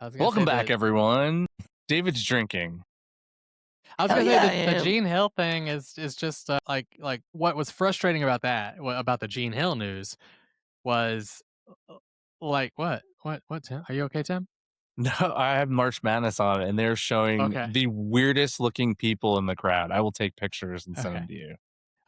I was gonna Welcome say back, that. everyone. David's drinking. I was Hell gonna yeah, I say the am. Gene Hill thing is just like what was frustrating about that about the Gene Hill news was like what Tim? Are you okay, Tim? No, I have March Madness on it, and they're showing Okay. the weirdest looking people in the crowd. I will take pictures and send them Okay. to you.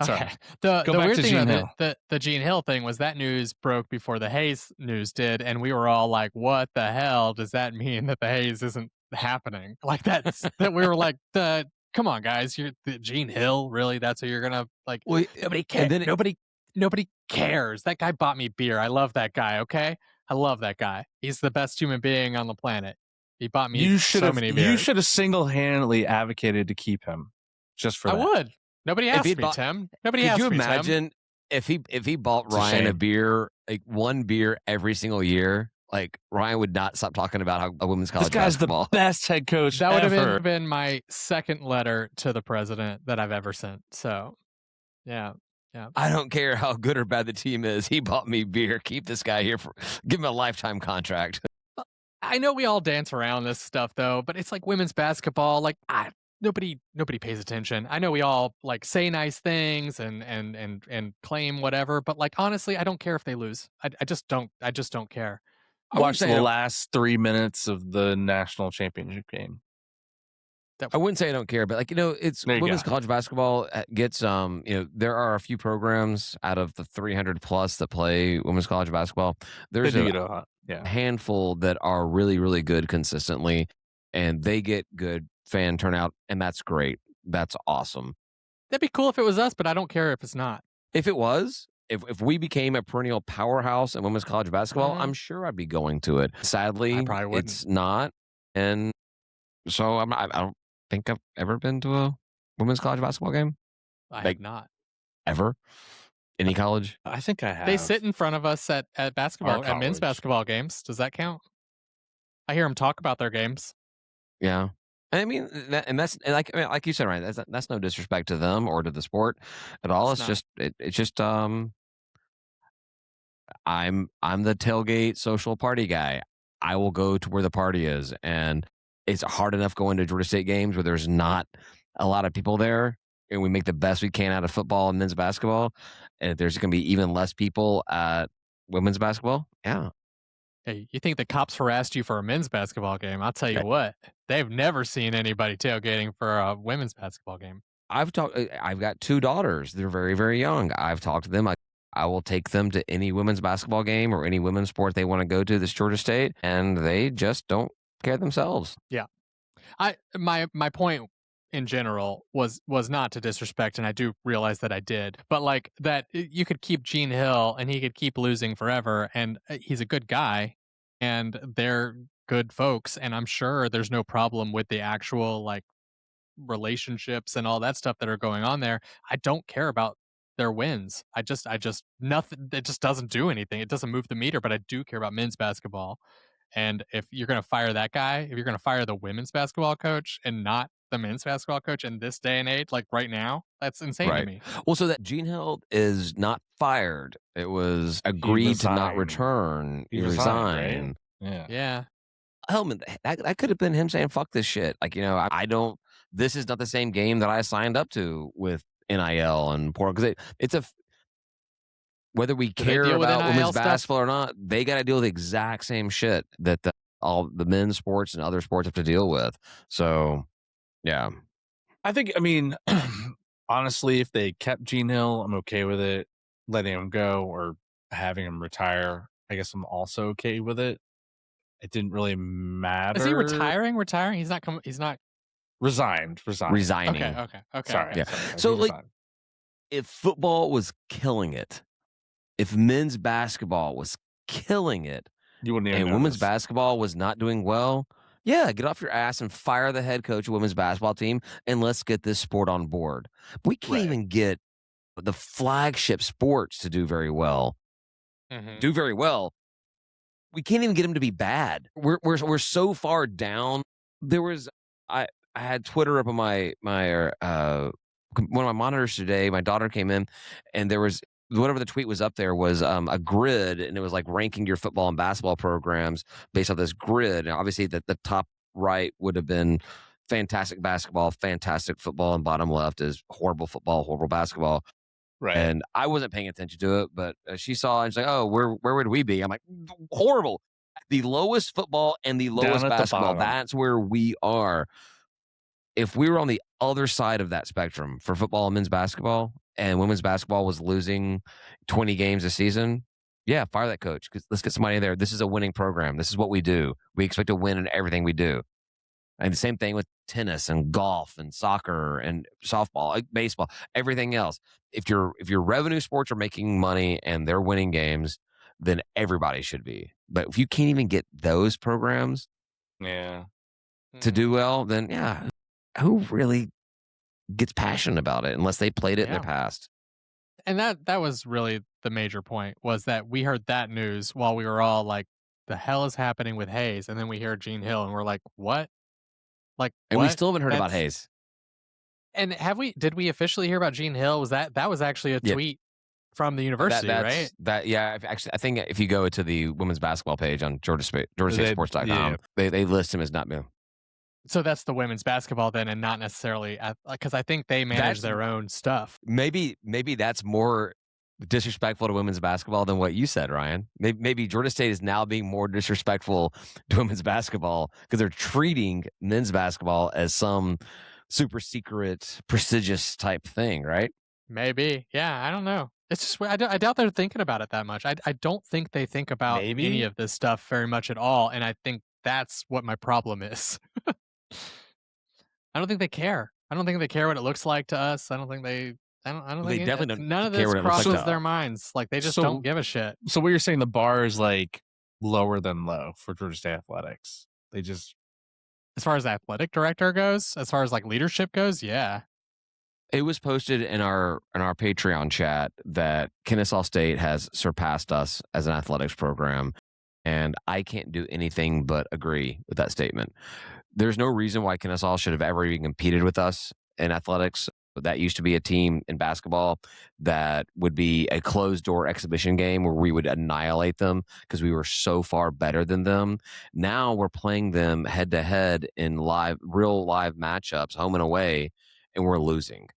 Okay. Sorry. The Go the back weird to thing Gene about Hill. the Gene Hill thing was that news broke before the Hayes news did, and we were all like, "What the hell does that mean that the Hayes isn't happening?" Like that we were like, "The come on, guys, you're the Gene Hill, really? That's who you're gonna like?" Well, Nobody and cares. then Nobody cares. That guy bought me beer. I love that guy. Okay, I love that guy. He's the best human being on the planet. He bought me so many You beers. should have single-handedly advocated to keep him just for I that. would. Nobody if asked he'd me, bought, Tim. Nobody could asked you me, Tim. imagine if he bought It's a Ryan a shame. beer, like one beer every single year? Like Ryan would not stop talking about how a women's college This guy's basketball. the best head coach That would ever. have been my second letter to the president that I've ever sent. So, yeah. I don't care how good or bad the team is. He bought me beer. Keep this guy here give him a lifetime contract. I know we all dance around this stuff though, but it's like women's basketball. Like nobody pays attention. I know we all like say nice things and claim whatever, but like honestly, I don't care if they lose. I just don't care. I watched the last 3 minutes of the national championship game. I wouldn't say I don't care, but like, it's women's college basketball gets, there are a few programs out of the 300 plus that play women's college basketball. There's a handful that are really, really good consistently, and they get good fan turnout, and that's great. That's awesome. That'd be cool if it was us, but I don't care if it's not. If it was, if we became a perennial powerhouse in women's college basketball, I'm sure I'd be going to it. Sadly, it's not, and so I don't think I've ever been to a women's college basketball game. I have not. Ever? Any college? I think I have. They sit in front of us at basketball, at men's basketball games. Does that count? I hear them talk about their games. Yeah. I mean, that's like you said, Ryan, that's no disrespect to them or to the sport at all. It's just I'm the tailgate social party guy. I will go to where the party is, and it's hard enough going to Georgia State games where there's not a lot of people there, and we make the best we can out of football and men's basketball. And if there's going to be even less people at women's basketball, yeah. Hey, you think the cops harassed you for a men's basketball game? I'll tell you what, they've never seen anybody tailgating for a women's basketball game. I've got 2 daughters. They're very, very young. I've talked to them. I will take them to any women's basketball game or any women's sport they want to go to this Georgia State, and they just don't care themselves. Yeah. My point in general was not to disrespect, and I do realize that I did, but like that you could keep Gene Hill and he could keep losing forever, and he's a good guy and they're good folks, and I'm sure there's no problem with the actual like relationships and all that stuff that are going on there. I don't care about their wins. I just nothing. It just doesn't do anything. It doesn't move the meter. But I do care about men's basketball. And if you're going to fire that guy, if you're going to fire the women's basketball coach and not the men's basketball coach in this day and age, like right now, that's insane to me. Well, so that Gene Hill is not fired. It was agreed to not return. He resigned. Right? Yeah. Hellman, that could have been him saying, fuck this shit. Like, I don't, this is not the same game that I signed up to with NIL and portal. Because whether we care about women's basketball or not, they got to deal with the exact same shit that all the men's sports and other sports have to deal with. So, yeah. I think, honestly, if they kept Gene Hill, I'm okay with it. Letting him go or having him retire, I guess I'm also okay with it. It didn't really matter. Is he retiring? He's not coming. He's not resigning. Okay. Sorry. Yeah. So like, if football was killing it, if men's basketball was killing it, you wouldn't even and women's basketball was not doing well, yeah, get off your ass and fire the head coach of women's basketball team, and let's get this sport on board. We can't even get the flagship sports to do very well. Do very well. We can't even get them to be bad. We're so far down. There was I had Twitter up on my one of my monitors today. My daughter came in, and there was whatever the tweet was up there was a grid, and it was like ranking your football and basketball programs based off this grid. And obviously, the top right would have been fantastic basketball, fantastic football, and bottom left is horrible football, horrible basketball. Right. And I wasn't paying attention to it, but she saw it and she's like, "Oh, where would we be?" I'm like, "Horrible, the lowest football and the lowest Down at the basketball. bottom. That's where we are." If we were on the other side of that spectrum for football and men's basketball, and women's basketball was losing 20 games a season, yeah, fire that coach. Because let's get somebody in there. This is a winning program. This is what we do. We expect to win in everything we do. And the same thing with tennis and golf and soccer and softball, baseball, everything else. If your revenue sports are making money and they're winning games, then everybody should be. But if you can't even get those programs Yeah. to do well, then yeah, who really gets passionate about it unless they played it in Yeah. their past? And that was really the major point, was that we heard that news while we were all like, the hell is happening with Hayes? And then we hear Gene Hill and we're like, what? Like, And we what? still haven't heard about That's- Hayes. And did we officially hear about Gene Hill? That was actually a Yeah. tweet from the university, right? Actually, I think if you go to the women's basketball page on GeorgiaStateSports.com, yeah. they list him as not new. So that's the women's basketball then, and not necessarily because I think they manage That's- their own stuff. Maybe that's more disrespectful to women's basketball than what you said, Ryan. Maybe Georgia State is now being more disrespectful to women's basketball because they're treating men's basketball as some super secret, prestigious type thing, right? Maybe, yeah, I don't know. It's just I doubt they're thinking about it that much. I don't think they think about any Maybe? of this stuff very much at all, and I think that's what my problem is. I don't think they care. I don't think they care what it looks like to us. I don't think they. I don't They think definitely don't none of care this what it looks like crosses to their us. minds. Like they just So- don't give a shit. So what you're saying, the bar is like lower than low for Georgia State athletics. They just As far as athletic director goes, as far as like leadership goes, yeah. It was posted in our Patreon chat that Kennesaw State has surpassed us as an athletics program, and I can't do anything but agree with that statement. There's no reason why Kennesaw should have ever even competed with us in athletics. That used to be a team in basketball that would be a closed door exhibition game where we would annihilate them because we were so far better than them. Now we're playing them head to head in real live matchups, home and away, and we're losing.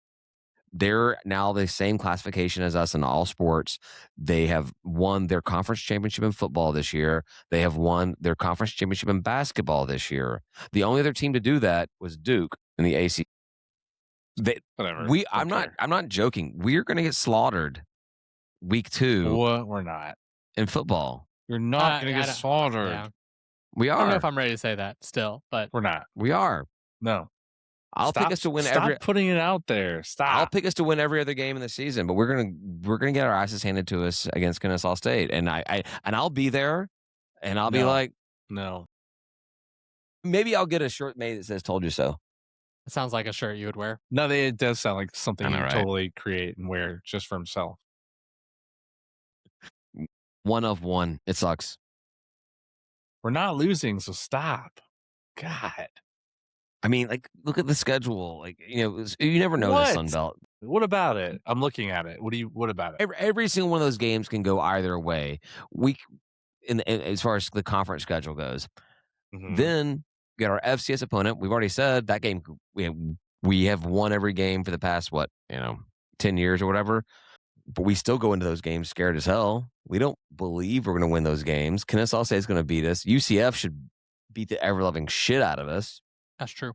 They're now the same classification as us in all sports. They have won their conference championship in football this year. They have won their conference championship in basketball this year. The only other team to do that was Duke in the AC. whatever. I'm not joking. We're going to get slaughtered week 2 What? We're not. in football. You're not going I to get don't- slaughtered. Yeah. We I don't know are. if I'm ready to say that still, but We're not. We are. No. I'll Stop, pick us to win stop every. putting it out there. I'll Stop. pick us to win every other game in the season, but we're gonna get our asses handed to us against Kennesaw State, and I'll be there, and I'll be No. like, No. maybe I'll get a shirt made that says "Told you so." it sounds like a shirt you would wear. No, it does sound like something I you know, could right? totally create and wear just for himself. One of one. It sucks. We're not losing, so stop. God. I mean, like, look at the schedule. Like, you never know in the What? Sun Belt. What about it? I'm looking at it. What about it? Every single one of those games can go either way. As far as the conference schedule goes. Mhm. Then we got our FCS opponent. We've already said that game. We have won every game for the past 10 years or whatever. But we still go into those games scared as hell. We don't believe we're going to win those games. Kennesaw State's going to beat us. UCF should beat the ever loving shit out of us. That's true.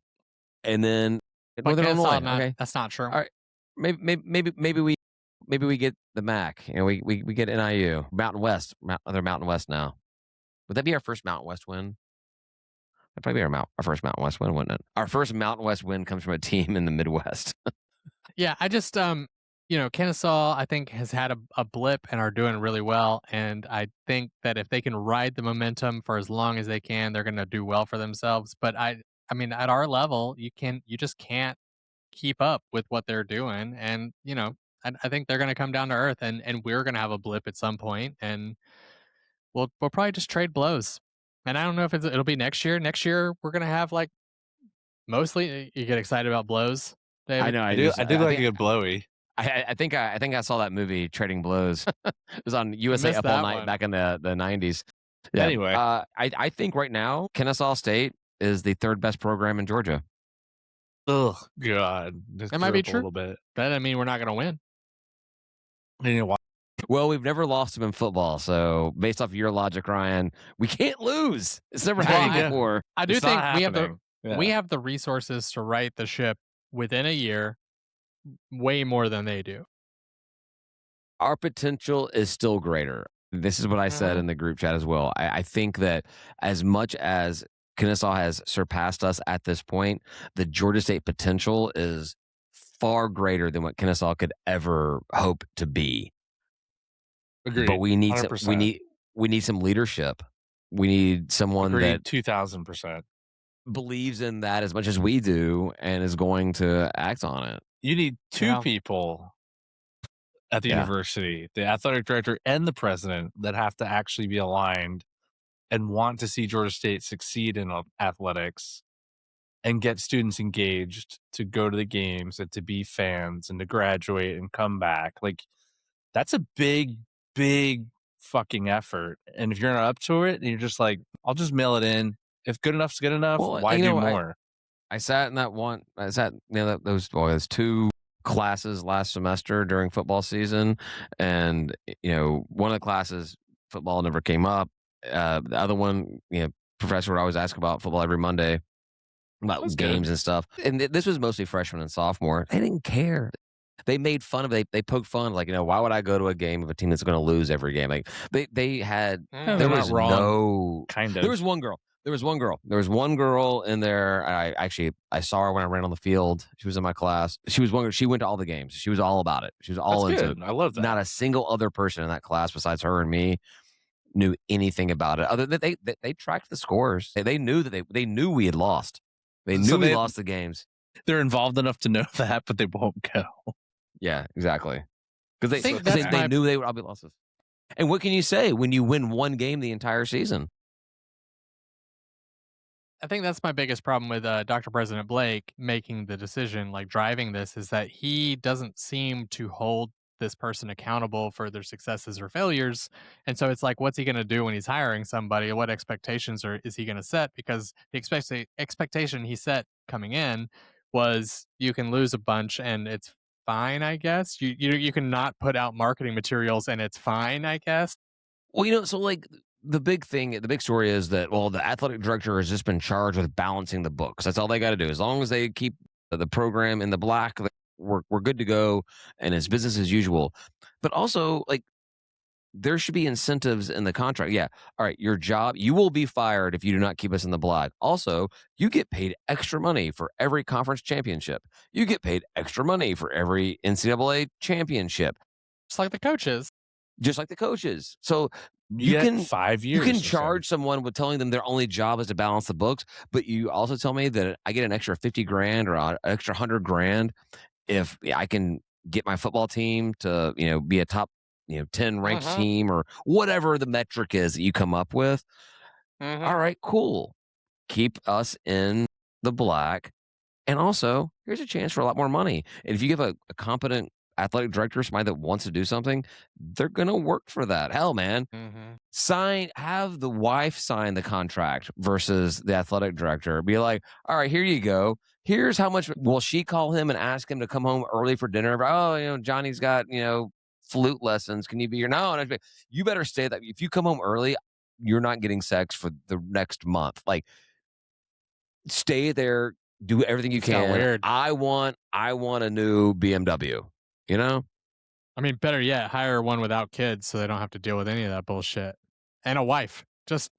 And then But Northern Kennesaw, Illinois. Okay, that's not true. All right. Maybe we get the MAC. We get NIU, Mountain West. They're Mountain West now. Would that be our first Mountain West win? That'd probably be our first Mountain West win, wouldn't it? Our first Mountain West win comes from a team in the Midwest. Yeah, I just Kennesaw, I think, has had a blip and are doing really well. And I think that if they can ride the momentum for as long as they can, they're going to do well for themselves. But I mean, at our level, you just can't keep up with what they're doing. And I think they're going to come down to earth, and we're going to have a blip at some point, and we'll probably just trade blows. And I don't know if it'll be next year. Next year, we're going to have mostly. You get excited about blows, David? I know. I do like a good blowy. I think I saw that movie Trading Blows. It was on USA missed Up All that Night one. back in the 90s. Yeah. Anyway. I think right now Kennesaw State is the third best program in Georgia. Oh God, That might be a true. little bit. That doesn't mean we're not going to win. You know why? Well, we've never lost them in football, so based off of your logic, Ryan, we can't lose. It's never There you happened go. before. I do It's think not we have the happening. Yeah. we have the resources to right the ship within a year, way more than they do. Our potential is still greater. This is what I said in the group chat as well. I think that as much as Kennesaw has surpassed us at this point, the Georgia State potential is far greater than what Kennesaw could ever hope to be. Agreed. But we need 100%. we need some leadership. We need someone that 2000%. believes in that as much as we do and is going to act on it. You need two Yeah. people at the Yeah. university, the athletic director and the president, that have to actually be aligned and want to see Georgia State succeed in athletics and get students engaged to go to the games and to be fans and to graduate and come back. Like, that's a big, big fucking effort. And if you're not up to it and you're just like, I'll just mail it in. If good enough's good enough, Well, why you do know, more? I sat in that one. I sat, those two classes last semester during football season, and one of the classes football never came up. The other one, professor would always ask about football every Monday about That's games good. and stuff. And this was mostly freshmen and sophomore. They didn't care. They made fun of it. They poked fun, like, why would I go to a game of a team that's going to lose every game? Like they had, Yeah, there they're was not wrong. no, Kind of. there was one girl. There was one girl in there. I saw her when I ran on the field. She was in my class. She was one. She went to all the games. She was all about it. She was all That's into good. it. I love that. Not a single other person in that class besides her and me knew anything about it. Other than they tracked the scores. They knew that they knew we had lost. They knew we lost the games. They're involved enough to know that, but they won't go. Yeah, exactly. Because think they that's my- knew they would all be losses. And what can you say when you win one game the entire season? I think that's my biggest problem with Dr. President Blake making the decision, like driving this, is that he doesn't seem to hold this person accountable for their successes or failures. And so it's like, what's he going to do when he's hiring somebody? What expectations is he going to set? Because the expectation he set coming in was you can lose a bunch and it's fine, I guess. You can not put out marketing materials and it's fine, I guess. Well, so like the big story is that, well, the athletic director has just been charged with balancing the books. That's all they got to do. As long as they keep the program in the black, we're good to go, and it's business as usual. But also, like, there should be incentives in the contract. Yeah, all right, your job, you will be fired if you do not keep us in the black. Also, you get paid extra money for every conference championship. You get paid extra money for every NCAA championship. Just like the coaches. Just like the coaches. So You you get can 5 years. you can or so. charge someone with telling them their only job is to balance the books, but you also tell me that I get an extra 50 grand or an extra 100 grand if I can get my football team to, be a top, 10 ranked team or whatever the metric is that you come up with. All right, cool. Keep us in the black. And also, here's a chance for a lot more money. And if you give a competent athletic director, somebody that wants to do something, they're going to work for that. Hell, man. Have the wife sign the contract versus the athletic director. Be like, all right, here you go. Here's how much. Will she call him and ask him to come home early for dinner? Oh, Johnny's got, flute lessons. Can you be here? No, you better stay that. If you come home early, you're not getting sex for the next month. Like, stay there, do everything you It's got can. weird. I want a new BMW, I mean, better yet, hire one without kids so they don't have to deal with any of that bullshit. And a wife, just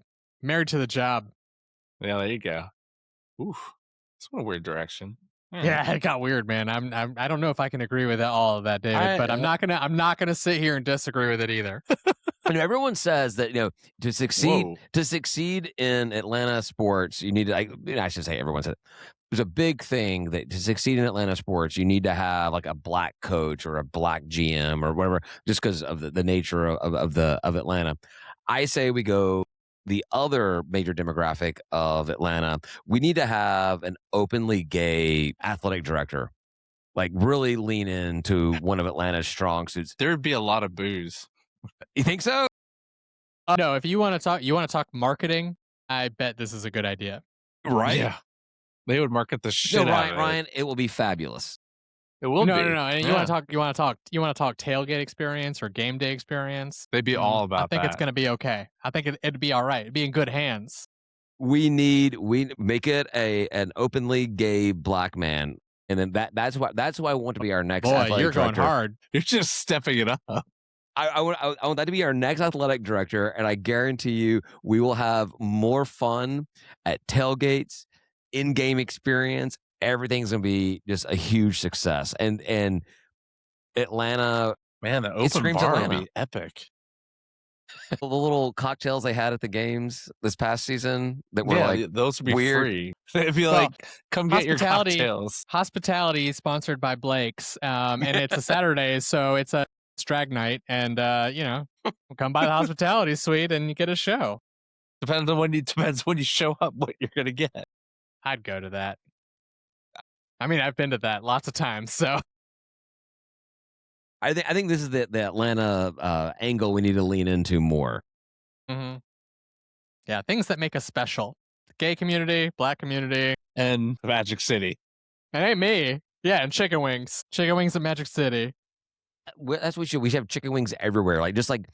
married to the job. Yeah, there you go. Oof, it's a weird direction. Yeah, it got weird, man. I don't know if I can agree with all of that, David, but I'm not gonna sit here and disagree with it either. Everyone says that to succeed in Atlanta sports, you need to. I should say everyone said it. There's a big thing that to succeed in Atlanta sports, you need to have like a black coach or a black GM or whatever, just because of the nature of Atlanta. I say we go the other major demographic of Atlanta. We need to have an openly gay athletic director. Like really lean into one of Atlanta's strong suits. There would be a lot of booze. You think so? No, if you want to talk marketing, I bet this is a good idea. Right? Yeah. They would market the shit out of it. Ryan, it will be fabulous. It will be. No. You want to talk tailgate experience or game day experience? They'd be all about I think that. it's going to be okay. I think it'd be all right. It'd be in good hands. We make it an openly gay black man, and then that's who I want to be our next. Boy, athletic you're director. going hard. You're just stepping it up. I want that to be our next athletic director, and I guarantee you we will have more fun at tailgates, in-game experience. Everything's gonna be just a huge success, and Atlanta, Man, the open screams bar Atlanta. would be epic. the little cocktails they had at the games this past season that were like those would be weird. free. They'd be Well, like, come get your hospitality- cocktails. Hospitality is sponsored by Blake's, and it's a Saturday, so it's a drag night, and come by the hospitality suite and you get a show. Depends when you show up what you're gonna get. I'd go to that. I mean, I've been to that lots of times, so I think this is the Atlanta angle we need to lean into more. yeah, things that make us special. The gay community, black community, And Magic City. it ain't me. Yeah, and chicken wings in Magic City. That's what we should have chicken wings everywhere. Like just like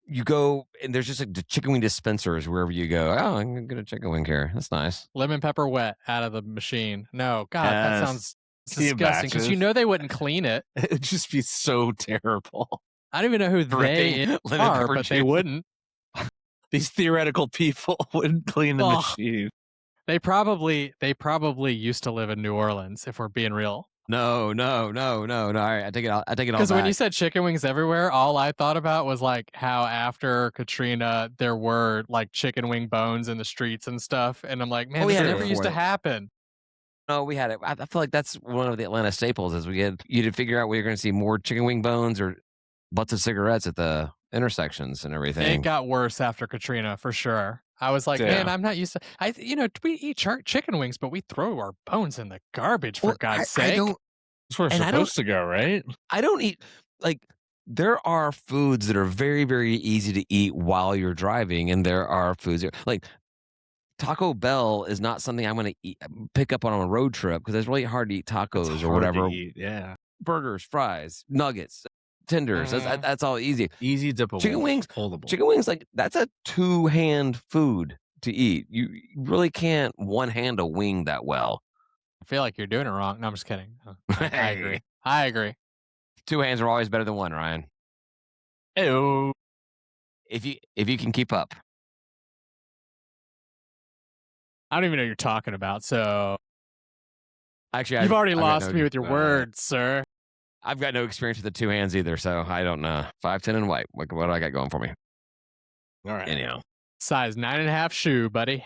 you go and there's just like the chicken wing dispensers wherever you go. Oh, I'm gonna get a chicken wing here. That's nice. Lemon pepper wet out of the machine. No, God, that Yes. sounds See you disgusting. Because batches. they wouldn't clean it. It'd just be so terrible. I don't even know who they Dripping lemon are, pepper but they juice. wouldn't. These theoretical people wouldn't clean the Oh. machine. They probably used to live in New Orleans, if we're being real. No. All right, I take it all Because when back. you said chicken wings everywhere, all I thought about was like how after Katrina there were like chicken wing bones in the streets and stuff, and I'm like, man, Oh, we this had it never used to before. happen. No, we had it. I feel like that's one of the Atlanta staples. Is you to figure out where you're going to see more chicken wing bones or butts of cigarettes at the intersections and everything. It got worse after Katrina for sure. I was like, Yeah. man, I'm not used to. We eat chicken wings, but we throw our bones in the garbage for Well, God's I sake. don't. That's where it's And I don't- supposed to go, right? I don't eat like there are foods that are very, very easy to eat while you're driving, and there are foods that, like Taco Bell is not something I'm going to pick up on a road trip because it's really hard to eat tacos It's or hard to whatever. eat, yeah. Burgers, fries, nuggets, tenders. Mhm. That's all easy. Easy dippable. Chicken wings- Holdable. Chicken wings, like that's a two-hand food to eat. You really can't one-hand a wing that well. I feel like you're doing it wrong. No, I'm just kidding. I agree. I agree. Two hands are always better than one, Ryan. Ew. If you can keep up. I don't even know what you're talking about. So Actually, you've already I've got lost no- me with your words, sir. I've got no experience with the two hands either, so I don't know. 5'10" and white. What do I got going for me? All right. Anyhow, Size 9.5 shoe, buddy.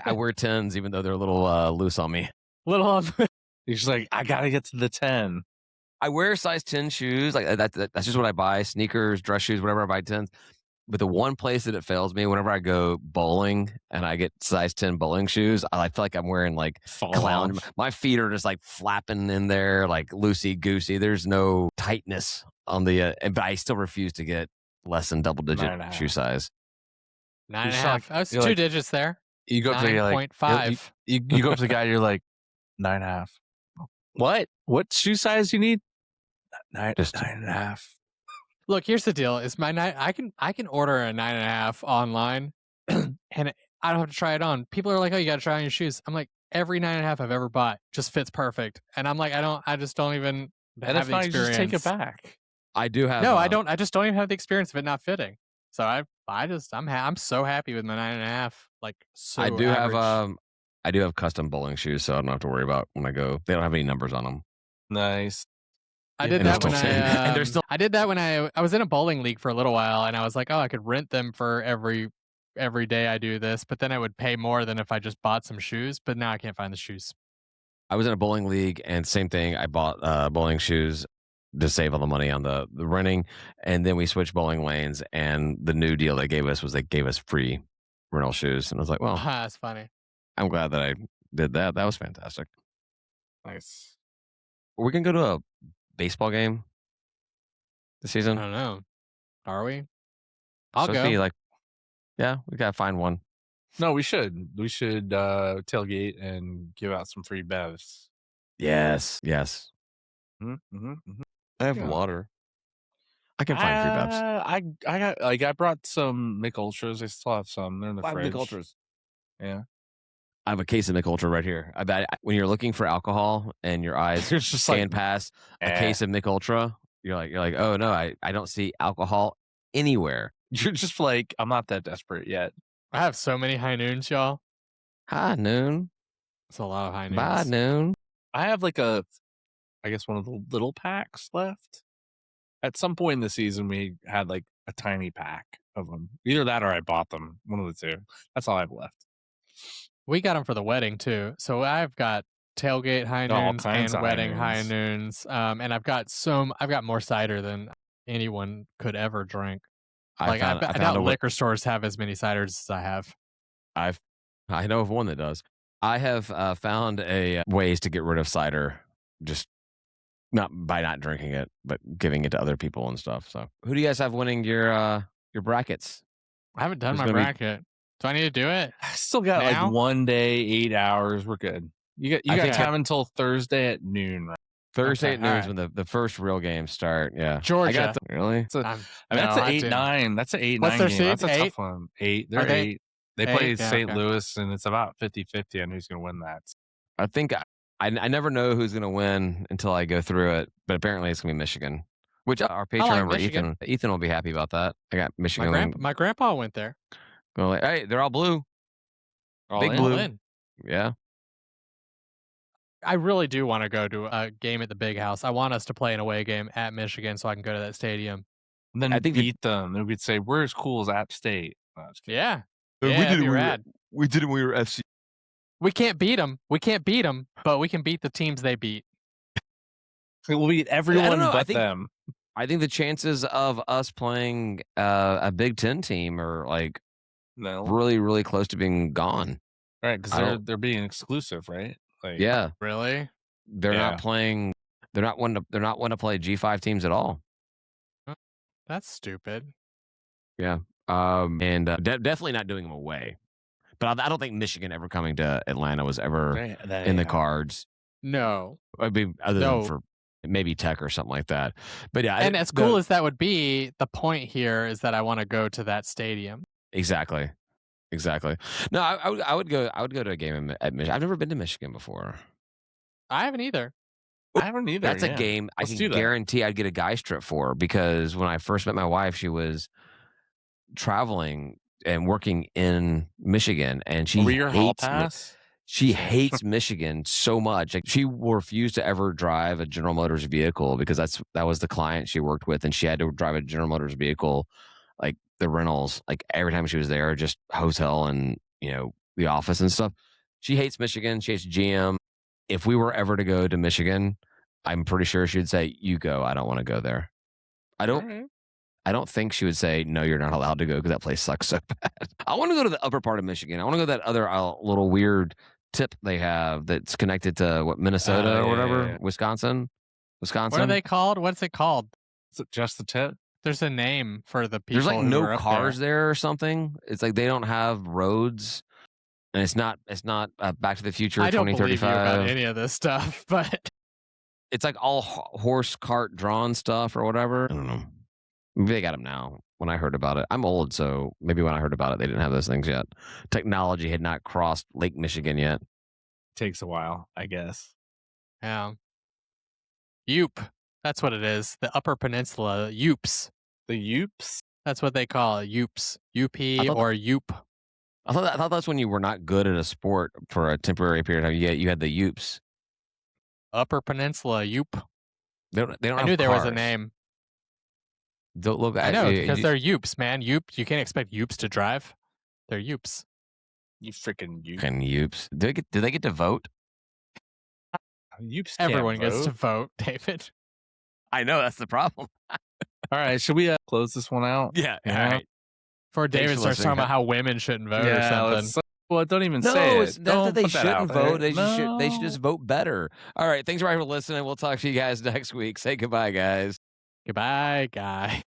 I wear 10s even though they're a little loose on me. Little on. You're just like, I gotta get to the 10. I wear size 10 shoes. Like that's just what I buy. Sneakers, dress shoes, whatever. I buy 10s. But the one place that it fails me, whenever I go bowling and I get size 10 bowling shoes, I feel like I'm wearing like Fall clown. off. My feet are just like flapping in there, like loosey goosey. There's no tightness on the, but I still refuse to get less than double digit 9.5. shoe size. 9.5. That's you're 2 like- digits there. You go up to the guy like 9.5. you go up to the guy, you're like 9.5. What? What shoe size you need? Just- 9.5. Look, here's the deal: is my nine. I can order a 9.5 online, and I don't have to try it on. People are like, "Oh, you got to try on your shoes." I'm like, every 9.5 I've ever bought just fits perfect, and I'm like, I just don't even And have if the not, you just experience. take it back. I do have. No, I don't. I just don't even have the experience of it not fitting. So I'm so happy with my 9.5. Like, so I do average. have custom bowling shoes, so I don't have to worry about when I go. They don't have any numbers on them. Nice. I did And they're that when still sitting- and they're still- I did that when I was in a bowling league for a little while, and I was like, oh, I could rent them for every day I do this, but then I would pay more than if I just bought some shoes. But now I can't find the shoes. I was in a bowling league, and same thing. I bought bowling shoes to save all the money on the renting, and then we switched bowling lanes. And the new deal they gave us was they gave us free rental shoes, and I was like, well, That's funny. I'm glad that I did that. That was fantastic. Nice. We can go to a baseball game this I season. don't know. Are we? I'll Supposed to go. be like, yeah, we gotta find one. No, we should. We should tailgate and give out some free bevs. Yes. Mm-hmm. I have Yeah. water. I can find free bevs. I got I brought some Mick Ultras. I still have some. They're in the fridge. Yeah. I have a case of Mick Ultra right here. I bet when you're looking for alcohol and your eyes You're just scan like, past a case of Mick Ultra, you're like, oh no, I don't see alcohol anywhere. you're just like, I'm not that desperate yet. I have so many high noons, y'all. Hi noon. It's a lot of high noons. Bye noon. I have like I guess one of the little packs left. At some point in the season, we had like a tiny pack of them. Either that or I bought them. One of the two. That's all I have left. We got them for the wedding too. So I've got tailgate high All noons kinds and of high wedding high noons. noons. And I've got more cider than anyone could ever drink. I doubt liquor stores have as many ciders as I have. I know of one that does. I have found ways to get rid of cider, just not by not drinking it, but giving it to other people and stuff. So, who do you guys have winning your brackets? I haven't done Who's my gonna be- bracket. Do I need to do it? I still got Now? like 1 day, 8 hours. We're good. You I got think time until Thursday at noon, right? Thursday Okay, at noon is alright. when the first real games start. Yeah, Georgia. I got really. I'm- I mean, that's no, an I 8-9. That's an 8-9 What's their game. seed? That's a 8? tough one. 8. They're Are they 8. They play 8? Yeah, St. okay. Louis, and it's about 50-50 on who's going to win that. I think I never know who's going to win until I go through it, but apparently it's going to be Michigan, which our Patreon like member Michigan. Ethan will be happy about that. I got Michigan. My grandpa went there. Going like, hey, they're all blue. All Big in? blue. All in. Yeah. I really do want to go to a game at the Big House. I want us to play an away game at Michigan so I can go to that stadium. And then I think beat them. Then we'd say, we're as cool as App State. No, just kidding. Yeah. We Yeah, did that'd it be when we were- rad. We did it when we were FC. We can't beat them. But we can beat the teams they beat. We'll beat everyone know. I but think- them. I think the chances of us playing a Big Ten team are like No. really, really close to being gone. Right, because I don't- they're being exclusive, right? Like, Yeah, Really? they're Yeah. not playing. They're not one to play G5 teams at all. That's stupid. And definitely not doing them away. But I don't think Michigan ever coming to Atlanta was ever in the cards. No. I mean, other No. than for maybe Tech or something like that. But yeah, And as cool as that would be, the point here is that I want to go to that stadium. exactly. No, I would go. I would go to a game at Michigan. I've never been to Michigan before. I haven't either. I haven't either. That's a yeah. game I Let's can do that. guarantee I'd get a guy trip for, because when I first met my wife, she was traveling and working in Michigan, and she Were your hall hates pass? she hates Michigan so much. Like, she will refuse to ever drive a General Motors vehicle because that was the client she worked with, and she had to drive a General Motors vehicle, like the rentals, like every time she was there, just hotel and the office and stuff. She hates Michigan. She hates GM. If we were ever to go to Michigan, I'm pretty sure she'd say, "You go. I don't want to go there." I don't. Alright. I don't think she would say, "No, you're not allowed to go," because that place sucks so bad. I want to go to the upper part of Michigan. I want to go to that other little weird tip they have that's connected to Minnesota or whatever, yeah. Wisconsin. What are they called? What's it called? Is it just the tip? There's a name for the people. There's like who no are up cars there or something. It's like they don't have roads, and it's not Back to the Future I don't believe you 2035. about any of this stuff, but It's like all horse cart drawn stuff or whatever. I don't know. Maybe they got them now. When I heard about it, I'm old, so maybe when I heard about it, they didn't have those things yet. Technology had not crossed Lake Michigan yet. Takes a while, I guess. yeah. Yoop. That's what it is. The Upper Peninsula. Yoops. The Yoops? That's what they call it. Yoops. UP I thought or Yoop. I thought that's when you were not good at a sport for a temporary period of time. You had the Yoops. Upper Peninsula. Yoop. They don't I have knew there was a cars. name. Don't look. I know, because they're Yoops, man. Yoop. You can't expect Yoops to drive. They're Yoops. You freaking Yoop. fucking Yoops. Do they get to vote? Yoops can't Everyone gets to vote. vote, David. I know that's the problem. All right, should we close this one out? Yeah. Yeah. All right. Before Thanks David for starts listening. talking about how women shouldn't vote or something. let's Well, don't even No, say it's it. not Don't that they put that out shouldn't vote. there. They should just No. vote better. All right. Thanks, Ryan, for listening. We'll talk to you guys next week. Say goodbye, guys. Goodbye, guy.